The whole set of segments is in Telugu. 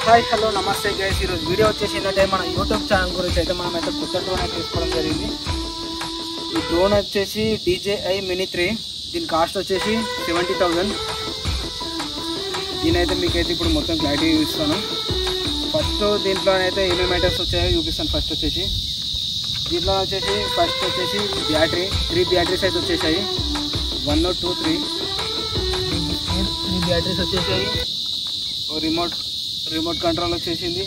హాయ్ హలో నమస్తే గైస్. ఈరోజు వీడియో వచ్చేసి ఏంటంటే మన యూట్యూబ్ ఛానల్ గురించి అయితే మనం అయితే కొత్త డ్రోన్ అయితే తీసుకోవడం జరిగింది. ఈ డ్రోన్ వచ్చేసి DJI Mini 3. దీని కాస్ట్ వచ్చేసి 70,000. దీనైతే మీకైతే ఇప్పుడు మొత్తం క్లారిటీ చూపిస్తాను. ఫస్ట్ దీంట్లోనైతే ఏమేమి ఐటమ్స్ వచ్చాయో చూపిస్తాను. ఫస్ట్ వచ్చేసి దీంట్లో వచ్చేసి బ్యాటరీ 3 బ్యాటరీస్ అయితే వచ్చేసాయి. 1 2 3 బ్యాటరీస్ వచ్చేసాయి. రిమోట్ కంట్రోల్ వచ్చేసింది.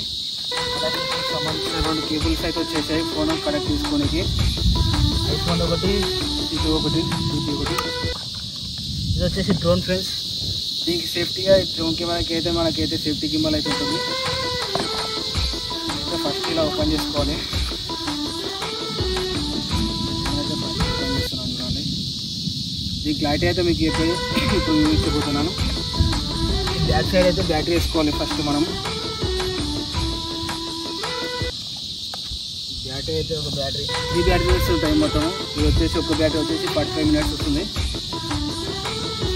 అలాగే సంబంధించిన 2 కేబుల్స్ అయితే వచ్చేసాయి ఫోన్ కనెక్ట్ చేసుకోనికి. ఐఫోన్ ఒకటి, ఇది ఒకటి, ఇది వచ్చేసి డ్రోన్ ఫ్రెండ్స్. దీనికి సేఫ్టీగా డ్రోన్ మనకైతే సేఫ్టీ గిమ్మల్ అయితే ఉంటుంది. ఫస్ట్ ఇలా ఓపెన్ చేసుకోవాలి. ఓపెన్ చేస్తున్నాను చూడండి. దీని క్లారిటీ అయితే మీకు ఇప్పుడు చూపించబోతున్నాను. బ్యాక్ సైడ్ అయితే బ్యాటరీ వేసుకోవాలి. ఫస్ట్ మనం బ్యాటరీ అయితే ఒక బ్యాటరీ 3 బ్యాటరీస్ ఉంటాయి మొత్తం. ఇది వచ్చేసి ఒక బ్యాటరీ వచ్చేసి 45 మినిట్స్ వస్తుంది.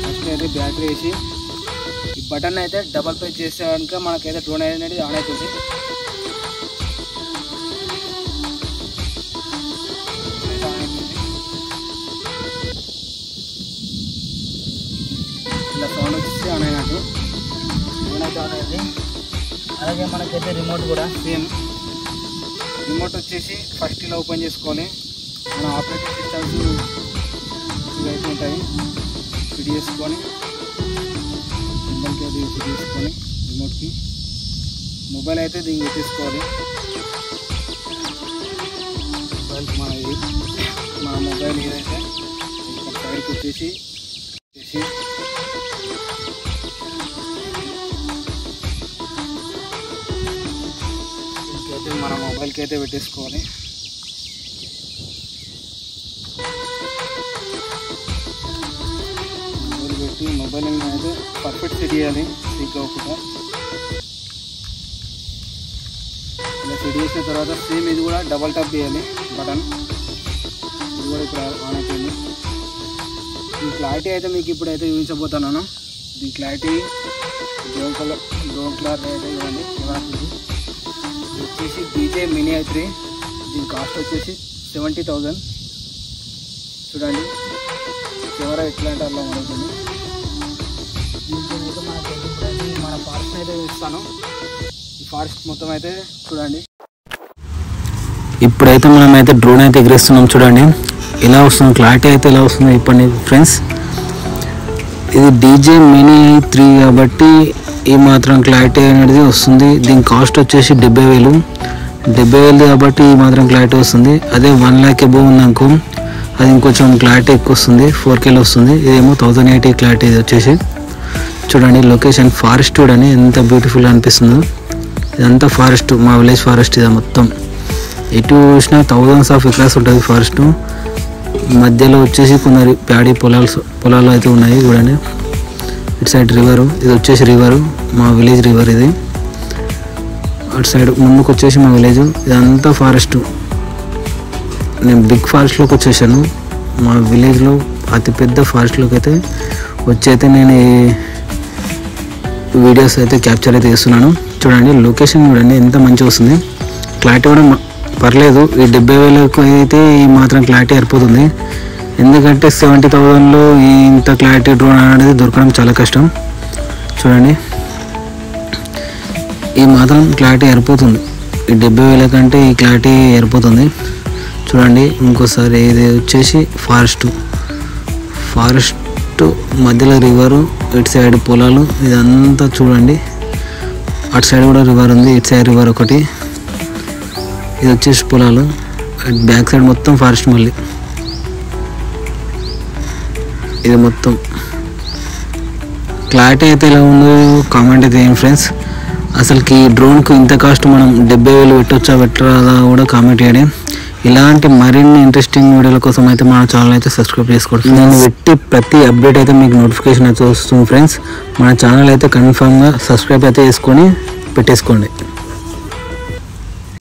ఫస్ట్ అయితే బ్యాటరీ వేసి ఈ బటన్ అయితే డబల్ ప్రెస్ చేస్తే కనుక మనకైతే డ్రోన్ అనేది ఆన్ అవుతుంది. ఇలా సౌండ్ వచ్చేసి ఆన్ అయినట్టు ఆన్ అయింది. అలాగే మనకైతే రిమోట్ కూడా సేమ్. రిమోట్ వచ్చేసి ఫస్ట్ ఇలా ఓపెన్ చేసుకోవాలి. మన ఆపరేటింగ్ సిస్టమ్స్ ఇవైతే ఉంటాయి. ఫిట్ చేసుకొని మొబైల్కి అది ఫిట్ చేసుకొని రిమోట్కి మొబైల్ అయితే దీనికి పెట్టేసుకోవాలి. మొబైల్కి మన మొబైల్ ఏదైతే ఇక్కడ సైడ్కి వచ్చేసి మన మొబైల్కి అయితే పెట్టేసుకోవాలి. మొబైల్ పెట్టి మొబైల్ అయితే పర్ఫెక్ట్ సెట్ చేయాలి. స్టిక్ అవ్వకుండా ఇలా సెట్ చేసిన తర్వాత సేమ్ ఇది కూడా డబల్ టాప్ చేయాలి బటన్. ఇది కూడా ఇప్పుడు ఆన్ అయిపోయింది. ఈ క్లారిటీ అయితే మీకు ఇప్పుడైతే చూపించబోతున్నాను. దీని క్లారిటీ డ్రోన్ క్లారిటీ అయితే ఇవ్వండి. వచ్చేసి DJI Mini 3. దీని కాస్ట్ వచ్చేసి 70,000. చూడండి కెమెరా ఎట్లాంటి అలా ఉంటుంది. దీంతో అయితే మన ఫారెస్ట్ అయితే చూస్తాను. ఈ ఫారెస్ట్ మొత్తం అయితే చూడండి. ఇప్పుడైతే మనమైతే డ్రోన్ అయితే ఎగరేస్తున్నాం. చూడండి ఇలా వస్తుంది క్లారిటీ అయితే ఎలా వస్తుంది ఇప్పుడు ఫ్రెండ్స్. ఇది DJI Mini 3 కాబట్టి ఈ మాత్రం క్లారిటీ అనేది వస్తుంది. దీని కాస్ట్ వచ్చేసి 70,000 కాబట్టి ఈ మాత్రం క్లారిటీ వస్తుంది. అదే 1 lakh అబోవ్ ఉందనుకో అది ఇంకొంచెం క్లారిటీ ఎక్కువ వస్తుంది. 4Kలో వస్తుంది. ఇదేమో 1080 క్లారిటీ. ఇది వచ్చేసి చూడండి లొకేషన్ ఫారెస్ట్ చూడండి ఎంత బ్యూటిఫుల్గా అనిపిస్తుందో. ఇదంతా ఫారెస్ట్, మా విలేజ్ ఫారెస్ట్. ఇది మొత్తం ఎటు చూసినా థౌజండ్స్ ఆఫ్ ఎకరాస్ ఉంటుంది ఫారెస్ట్. మధ్యలో వచ్చేసి కొందరు ప్యాడీ పొలాలు అయితే ఉన్నాయి చూడండి. ఇటు సైడ్ రివరు, ఇది వచ్చేసి రివరు, మా విలేజ్ రివర్ ఇది. అటు సైడ్ ముందుకు వచ్చేసి మా విలేజ్. ఇదంతా ఫారెస్ట్. నేను బిగ్ ఫారెస్ట్లోకి వచ్చేసాను. మా విలేజ్లో అతిపెద్ద ఫారెస్ట్లోకి అయితే వచ్చి నేను ఈ వీడియోస్ అయితే క్యాప్చర్ అయితే చేస్తున్నాను. చూడండి లొకేషన్ చూడండి ఎంత మంచిగా వస్తుంది. క్లారిటీ కూడా పర్లేదు. ఈ 70,000 అయితే ఈ మాత్రం క్లారిటీ సరిపోతుంది. ఎందుకంటే 70,000లో ఇంత క్లారిటీ డ్రోన్ అనేది దొరకడం చాలా కష్టం. చూడండి ఈ మాత్రం క్లారిటీ సరిపోతుంది. ఈ 70,000 కంటే ఈ క్లారిటీ సరిపోతుంది. చూడండి ఇంకోసారి ఇది వచ్చేసి ఫారెస్ట్ మధ్యలో రివరు, ఇటు సైడ్ పొలాలు. ఇదంతా చూడండి అటు సైడ్ కూడా రివర్ ఉంది. ఇటు సైడ్ రివర్ ఒకటి, ఇది వచ్చేసి పొలాలు. బ్యాక్ సైడ్ మొత్తం ఫారెస్ట్. మళ్ళీ ఇది మొత్తం క్లారిటీ అయితే ఎలా ఉందో కామెంట్ అయితే ఏం ఫ్రెండ్స్. అసలుకి ఈ డ్రోన్కు ఇంత కాస్ట్ మనం 70,000 పెట్టరాదా కూడా కామెంట్ చేయండి. ఇలాంటి మరిన్ని ఇంట్రెస్టింగ్ వీడియోల కోసం అయితే మన ఛానల్ అయితే సబ్స్క్రైబ్ చేసుకోండి. నేను పెట్టి ప్రతి అప్డేట్ అయితే మీకు నోటిఫికేషన్ అయితే వస్తుంది ఫ్రెండ్స్. మన ఛానల్ అయితే కన్ఫామ్గా సబ్స్క్రైబ్ అయితే చేసుకొని పెట్టేసుకోండి.